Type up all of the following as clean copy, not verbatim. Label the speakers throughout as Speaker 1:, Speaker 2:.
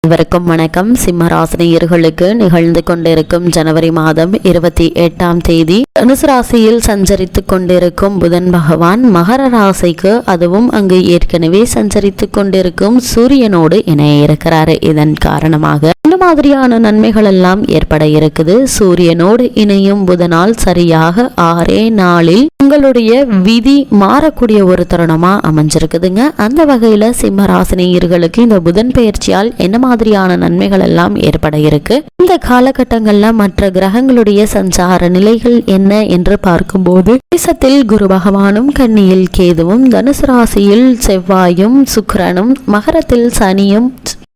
Speaker 1: இவருக்கும் வணக்கம். சிம்மராசினியர்களுக்கு நிகழ்ந்து கொண்டிருக்கும் ஜனவரி மாதம் 28ஆம் தேதி தனுசு ராசியில் சஞ்சரித்துக் கொண்டிருக்கும் புதன் பகவான் மகர ராசிக்கு, அதுவும் அங்கு ஏற்கனவே சஞ்சரித்துக் கொண்டிருக்கும் சூரியனோடு இணைய இருக்கிறாரு. இதன் காரணமாக இந்த மாதிரியான நன்மைகள் எல்லாம் ஏற்பட இருக்குது. சூரியனோடு இணையும் புதனால் சரியாக 6 நாளில் உங்களுடைய விதி மாறக்கூடிய ஒரு தருணமா அமைஞ்சிருக்குதுங்க. அந்த வகையில சிம்மராசினியர்களுக்கு இந்த புதன் பெயர்ச்சியால் என்ன மாதிரியான நன்மைகள் எல்லாம் ஏற்பட இருக்கு, இந்த காலகட்டங்கள்ல மற்ற கிரகங்களுடைய சஞ்சார நிலைகள் என்ன என்று பார்க்கும்போது, தேசத்தில் குரு பகவானும், கன்னியில் கேதுவும், தனுசு ராசியில் செவ்வாயும் சுக்கிரனும், மகரத்தில் சனியும்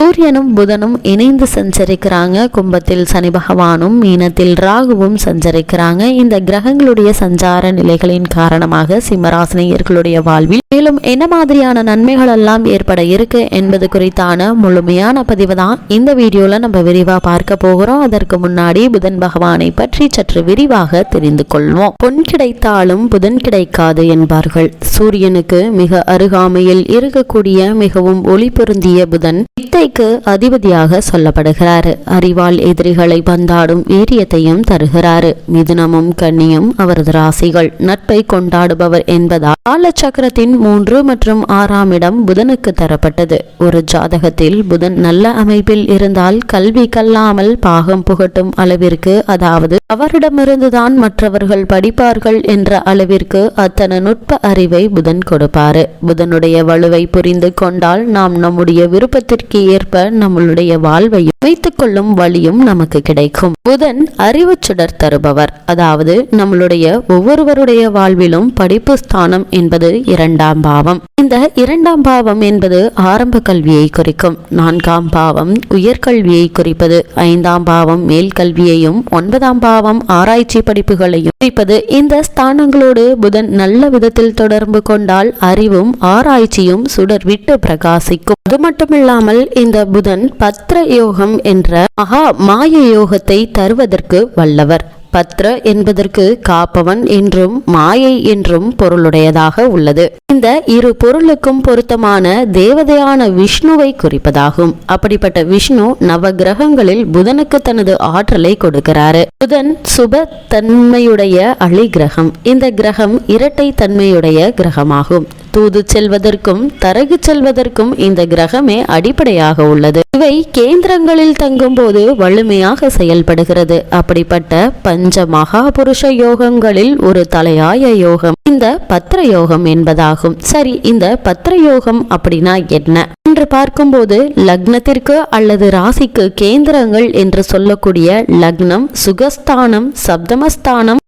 Speaker 1: சூரியனும் புதனும் இணைந்து சஞ்சரிக்கிறாங்க. கும்பத்தில் சனி பகவானும், மீனத்தில் ராகுவும் சஞ்சரிக்கிறாங்க. இந்த கிரகங்களுடைய சஞ்சார நிலைகளின் காரணமாக சிம்மராசினியர்களுடைய வாழ்வில் மேலும் என்ன மாதிரியான நன்மைகள் எல்லாம் ஏற்பட இருக்கு என்பது குறித்தான முழுமையான பதிவு தான் இந்த வீடியோல நம்ம விரிவா பார்க்க போகிறோம். அதற்கு முன்னாடி புதன் பகவானை பற்றி சற்று விரிவாக தெரிந்து கொள்வோம். பொன் கிடைத்தாலும் புதன் கிடைக்காது என்பார்கள். சூரியனுக்கு மிக அருகாமையில் இருக்கக்கூடிய மிகவும் ஒளி பொருந்திய புதன் வித்தைக்கு அதிபதியாக சொல்லப்படுகிறார். அறிவால் எதிரிகளை பந்தாடும் வீரியத்தையும் தருகிறாரு. மிதுனமும் கன்னியும் அவரது ராசிகள். நட்பை கொண்டாடுபவர் என்பதால் காலச்சக்கரத்தின் 3 மற்றும் 6ஆம் இடம் புதனுக்கு தரப்பட்டது. ஒரு ஜாதகத்தில் புதன் நல்ல அமைப்பில் இருந்தால் கல்வி கல்லாமல் பாகம் புகட்டும் அளவிற்கு, அதாவது அவரிடமிருந்துதான் மற்றவர்கள் படிப்பார்கள் என்ற அளவிற்கு அத்தனை நுட்ப அறிவை புதன் கொடுப்பாரு. புதனுடைய வலுவை புரிந்து கொண்டால் நாம் நம்முடைய விருப்பத்திற்கு ஏற்ப நம்மளுடைய வாழ்வையும் வைத்துக் கொள்ளும் வழியும் நமக்கு கிடைக்கும். புதன் அறிவு சுடர் தருபவர். அதாவது நம்மளுடைய ஒவ்வொருவருடைய வாழ்விலும் படிப்பு ஸ்தானம் என்பது 2ஆம் பாவம். இந்த 2ஆம் பாவம் என்பது ஆரம்ப கல்வியை குறிக்கும். 4ஆம் பாவம் உயர்கல்வியை குறிப்பது. 5ஆம் பாவம் மேல் கல்வியையும், 9ஆம் பாவம் ஆராய்ச்சி படிப்புகளையும் குறிப்பது. இந்த ஸ்தானங்களோடு புதன் நல்ல விதத்தில் தொடர்பு கொண்டால் அறிவும் ஆராய்ச்சியும் சுடர் விட்டு பிரகாசிக்கும். அது மட்டுமில்லாமல் இந்த புதன் பத்ர யோகம் என்ற மகா மாய யோகத்தை தருவதற்கு வல்லவர். பத்ர என்பதற்கு காப்பவன் என்றும் மாயை என்றும் பொருளுடையதாக உள்ளது. இந்த இரு பொருளுக்கும் பொருத்தமான தேவதையான விஷ்ணுவை குறிப்பதாகும். அப்படிப்பட்ட விஷ்ணு நவ கிரகங்களில் புதனுக்கு தனது ஆற்றலை கொடுக்கிறாரு. புதன் சுப தன்மையுடைய அழி கிரகம். இந்த கிரகம் இரட்டை தன்மையுடைய கிரகமாகும். தூது செல்வதற்கும் தரகு செல்வதற்கும் இந்த கிரகமே அடிப்படையாக உள்ளது. இவை கேந்திரங்களில் தங்கும் போது வலிமையாக செயல்படுகிறது. அப்படிப்பட்ட பஞ்ச மகாபுருஷ யோகங்களில் ஒரு தலையாய யோகம் இந்த பத்ர யோகம் என்பதாகும். சரி, இந்த பத்ர யோகம் அப்படின்னா என்ன என்று பார்க்கும்போது, லக்னத்திற்கு அல்லது ராசிக்கு கேந்திரங்கள் என்று சொல்லக்கூடிய லக்னம், சுகஸ்தானம், சப்தமஸ்தானம்,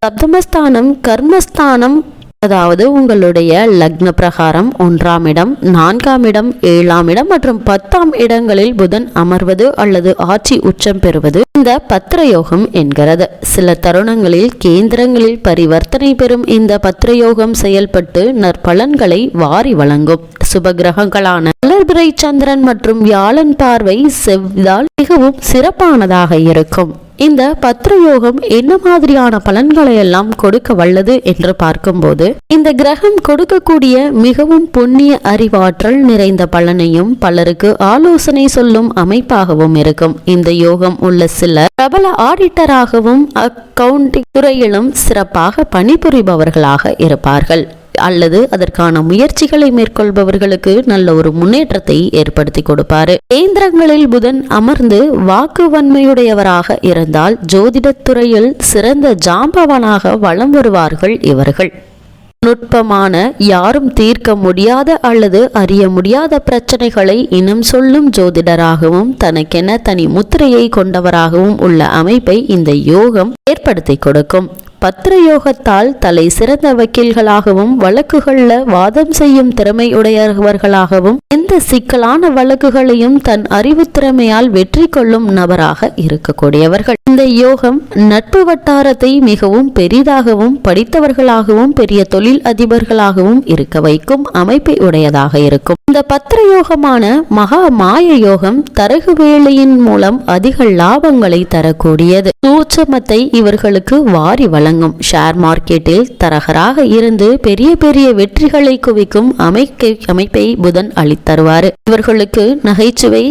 Speaker 1: கர்மஸ்தானம், அதாவது உங்களுடைய லக்ன பிரகாரம் 1ஆம் இடம், 4ஆம் இடம், 7ஆம் இடம் மற்றும் 10ஆம் இடங்களில் புதன் அமர்வது அல்லது ஆட்சி உச்சம் பெறுவது இந்த பத்ர யோகம் என்கிறது. சில தருணங்களில் கேந்திரங்களில் பரிவர்த்தனை பெறும் இந்த பத்ர யோகம் செயல்பட்டு நற்பலன்களை வாரி வழங்கும். சுப கிரகங்களான வளர்பிறை சந்திரன் மற்றும் வியாழன் பார்வை செவ்வால் மிகவும் சிறப்பானதாக இருக்கும். இந்த பத்ர யோகம் என்ன மாதிரியான பலன்களை எல்லாம் கொடுக்க வல்லது என்று பார்க்கும்போது, இந்த கிரகம் கொடுக்கக்கூடிய மிகவும் புண்ணிய அறிவாற்றல் நிறைந்த பலனையும் பலருக்கு ஆலோசனை சொல்லும் அமைப்பாகவும் இருக்கும். இந்த யோகம் உள்ள சிலர் பிரபல ஆடிட்டராகவும் அக்கவுண்டிங் துறையிலும் சிறப்பாக பணிபுரிபவர்களாக இருப்பார்கள். அல்லது அதற்கான முயற்சிகளை மேற்கொள்பவர்களுக்கு நல்ல ஒரு முன்னேற்றத்தை ஏற்படுத்தி கொடுப்பாரு. கேந்திரங்களில் புதன் அமர்ந்து வாக்கு வன்மையுடையவராக இருந்தால் ஜோதிடத்துறையில் சிறந்த ஜாம்பவனாக வலம் வருவார்கள் இவர்கள். நுட்பமான, யாரும் தீர்க்க முடியாத அல்லது அறிய முடியாத பிரச்சனைகளை இனம் சொல்லும் ஜோதிடராகவும் தனக்கென தனி முத்திரையை கொண்டவராகவும் உள்ள அமைப்பை இந்த யோகம் ஏற்படுத்தி கொடுக்கும். பத்ர யோகத்தால் தலை சிறந்த வக்கீல்களாகவும் வழக்குகள்ல வாதம் செய்யும் திறமையுடையவர்களாகவும் எந்த சிக்கலான வழக்குகளையும் தன் அறிவு திறமையால் வெற்றி கொள்ளும் நபராக இருக்கக்கூடியவர்கள். இந்த யோகம் நட்பு வட்டாரத்தை மிகவும் பெரிதாகவும் படித்தவர்களாகவும் பெரிய தொழில் அதிபர்களாகவும் இருக்க வைக்கும் அமைப்பை உடையதாக இருக்கும். இந்த பத்ர யோகமான மகா மாய யோகம் தரகு வேலையின் மூலம் அதிக லாபங்களை தரக்கூடியது. சூட்சமத்தை இவர்களுக்கு வாரி வழங்கும். ஷேர் மார்க்கெட்டில் தரகராக இருந்து பெரிய பெரிய வெற்றிகளை குவிக்கும் அமைப்பை புதன் அளித்தருவாரு. இவர்களுக்கு நகைச்சுவை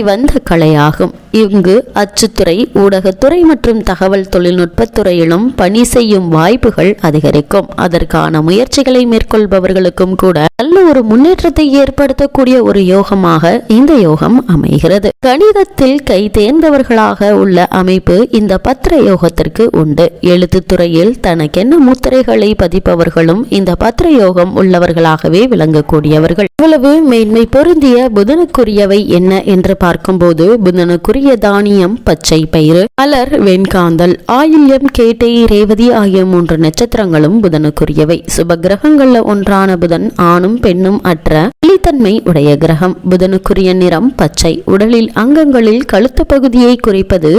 Speaker 1: வந்த கலையாகும். இங்கு அச்சுத்துறை, ஊடகத்துறை மற்றும் தகவல் தொழில்நுட்பத்துறையிலும் பணி செய்யும் வாய்ப்புகள் அதிகரிக்கும். அதற்கான முயற்சிகளை மேற்கொள்பவர்களுக்கும் கூட நல்ல ஒரு முன்னேற்றத்தை ஏற்படுத்தக்கூடிய ஒரு யோகமாக இந்த யோகம் அமைகிறது. கணிதத்தில் கை தேர்ந்தவர்களாக உள்ள அமைப்பு இந்த பத்திர யோகத்திற்கு உண்டு. எழுத்துத்துறையில் தனக்கென்ன முத்திரைகளை பதிப்பவர்களும் இந்த பத்திர யோகம் உள்ளவர்களாகவே விளங்கக்கூடியவர்கள். இவ்வளவு மேன்மை பொருந்திய புதனுக்குரியவை என்ன என்று பார்க்கும்போது, புதனுக்குரிய தானியம் பச்சை பயிறு, அலர், வெண்காந்தல், ஆயில்யம், கேட்டை, ரேவதி ஆகிய 3 நட்சத்திரங்களும் புதனுக்குரியவை. சுப கிரகங்கள்ல ஒன்றான புதன் ஆணும் பெண்ணும் அற்ற வெளித்தன்மை உடைய கிரகம். புதனுக்குரிய நிறம் பச்சை. உடலில் அங்கங்களில் கழுத்து பகுதியை குறிப்பது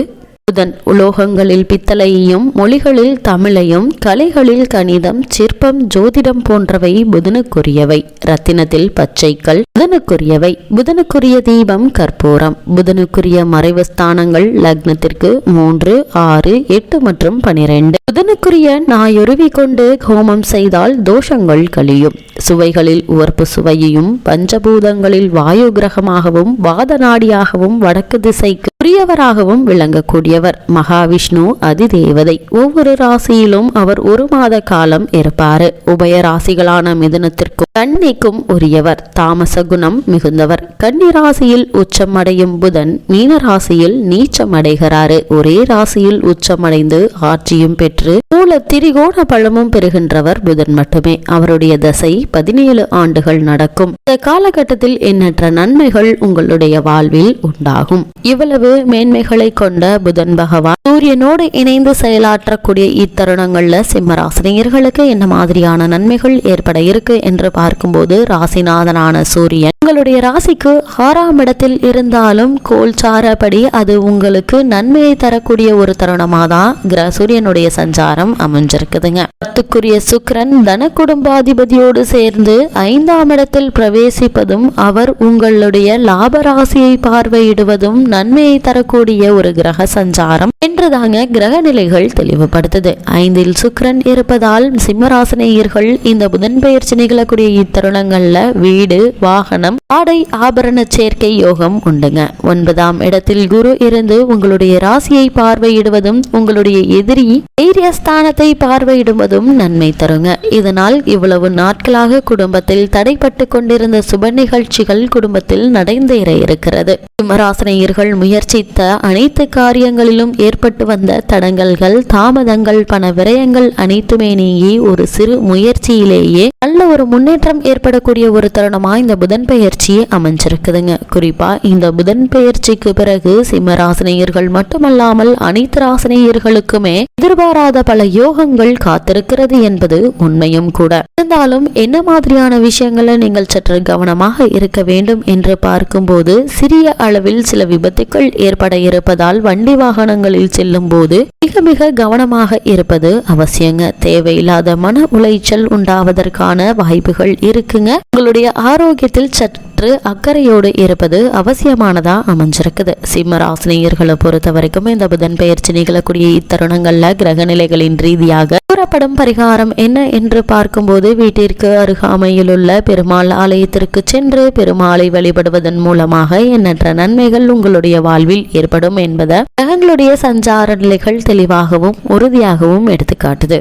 Speaker 1: புதன். உலோகங்களில் பித்தளையையும், மொழிகளில் தமிழையும், கலைகளில் கணிதம், சிற்பம், ஜோதிடம் போன்றவை புதனுக்குரியவை. ரத்தினத்தில் பச்சைக்கல் புதனுக்குரியவை. புதனுக்குரிய தீபம் கற்பூரம். புதனுக்குரிய மறைவு ஸ்தானங்கள் லக்னத்திற்கு 3, 6, 8 மற்றும் 12. புதனுக்குரிய நாயொருவி கொண்டு ஹோமம் செய்தால் தோஷங்கள் கழியும். சுவைகளில் உவர்ப்பு சுவையையும், பஞ்சபூதங்களில் வாயு கிரகமாகவும், வாத நாடியாகவும், வடக்கு திசைக்கு உரியவராகவும் விளங்கக்கூடியவர். மகாவிஷ்ணு அதிதேவதை. ஒவ்வொரு ராசியிலும் அவர் 1 மாத காலம் இருப்பாரு. உபய ராசிகளான மிதுனத்திற்கும் கன்னிக்கும் உரியவர். தாமச குணம் மிகுந்தவர். கன்னி ராசியில் உச்சமடையும் புதன் மீன ராசியில் நீச்சமடைகிறாரு. ஒரே ராசியில் உச்சமடைந்து ஆட்சியும் பெற்று மூல திரிகோண பழமும் பெறுகின்றவர் புதன் மட்டுமே. அவருடைய தசை 17 ஆண்டுகள் நடக்கும். இந்த காலகட்டத்தில் எண்ணற்ற நன்மைகள் உங்களுடைய வாழ்வில் உண்டாகும். இவ்வளவு மேன்மைகளை கொண்ட புதன் பகவான் சூரியனோடு இணைந்து செயலாற்றக்கூடிய இத்தருணங்கள்ல சிம்மராசினியர்களுக்கு என்ன மாதிரியான நன்மைகள் ஏற்பட இருக்கு என்று பார்க்கும்போது, ராசிநாதனான சூரியன் உங்களுடைய ராசிக்கு 6ஆம் இடத்தில் இருந்தாலும் கோல்சாரப்படி அது உங்களுக்கு நன்மையை தரக்கூடிய ஒரு தருணமாக தான் சூரியனுடைய சஞ்சாரம் அமைஞ்சிருக்குதுங்க. 10க்குரிய சுக்கிரன் தன குடும்பாதிபதியோடு சேர்ந்து 5ஆம் இடத்தில் பிரவேசிப்பதும், அவர் உங்களுடைய லாப ராசியை பார்வையிடுவதும் நன்மையை தரக்கூடிய ஒரு கிரக சஞ்சாரம் என்றுதாங்க கிரக நிலைகள் தெளிவுபடுத்துது. 5இல் சுக்கிரன் இருப்பதால் சிம்மராசினியர்கள் இந்த புதன் பெயர்ச்சி நிகழக்கூடிய இத்தருணங்கள்ல வீடு, வாகனம், ஆடை, ஆபரண சேர்க்கை யோகம் உண்டுங்க. 9ஆம் இடத்தில் குரு இருந்து உங்களுடைய ராசியை பார்வையிடுவதும், உங்களுடைய எதிரி தைரியஸ்தானத்தை பார்வையிடுவதும் நன்மை தருங்க. இதனால் இவ்வளவு நாட்களாக குடும்பத்தில் தடைப்பட்டு கொண்டிருந்த சுப நிகழ்ச்சிகள் குடும்பத்தில் நடந்தேற இருக்கிறது. சிம்மராசினியர்கள் முயற்சித்த அனைத்து காரியங்களிலும் ஏற்பட்டு வந்த தடங்கல்கள், தாமதங்கள், பண விரயங்கள் அனைத்துமே நீங்கி ஒரு சிறு முயற்சியிலேயே நல்ல ஒரு முன்னேற்றம் ஏற்படக்கூடிய ஒரு தருணமா இந்த புதன் பெயர்ச்சியை அமைஞ்சிருக்குதுங்க. குறிப்பா இந்த புதன் பெயர்ச்சிக்கு பிறகு சிம்மராசினியர்கள் மட்டுமல்லாமல் அனைத்து ராசினியர்களுக்குமே எதிர்பாராத பல யோகங்கள் காத்திருக்கிறது என்பது உண்மையும் கூட. இருந்தாலும் என்ன மாதிரியான விஷயங்களை நீங்கள் சற்று கவனமாக இருக்க வேண்டும் என்று பார்க்கும்போது, சிறிய அளவில் சில விபத்துக்கள் ஏற்பட இருப்பதால் வண்டி வாகனங்களில் செல்லும் போது மிக மிக கவனமாக இருப்பது அவசியங்க. தேவையில்லாத மன உளைச்சல் உண்டாவதற்கான வாய்ப்புகள் இருக்குங்க. உங்களுடைய ஆரோக்கியத்தில் சற்று அக்கறையோடு இருப்பது அவசியமானதா அமைஞ்சிருக்குது. சிம்மராசினியர்களை பொறுத்த வரைக்கும் இந்த புதன் பெயர்ச்சி நிகழக்கூடிய இத்தருணங்கள்ல கிரக நிலைகளின் ரீதியாக கூறப்படும் பரிகாரம் என்ன என்று பார்க்கும்போது, வீட்டிற்கு அருகாமையில் உள்ள பெருமாள் ஆலயத்திற்கு சென்று பெருமாளை வழிபடுவதன் மூலமாக எண்ணற்ற நன்மைகள் உங்களுடைய வாழ்வில் ஏற்படும் என்பதை கிரகங்களுடைய சஞ்சார நிலைகள் தெளிவாகவும் உறுதியாகவும் எடுத்துக்காட்டுது.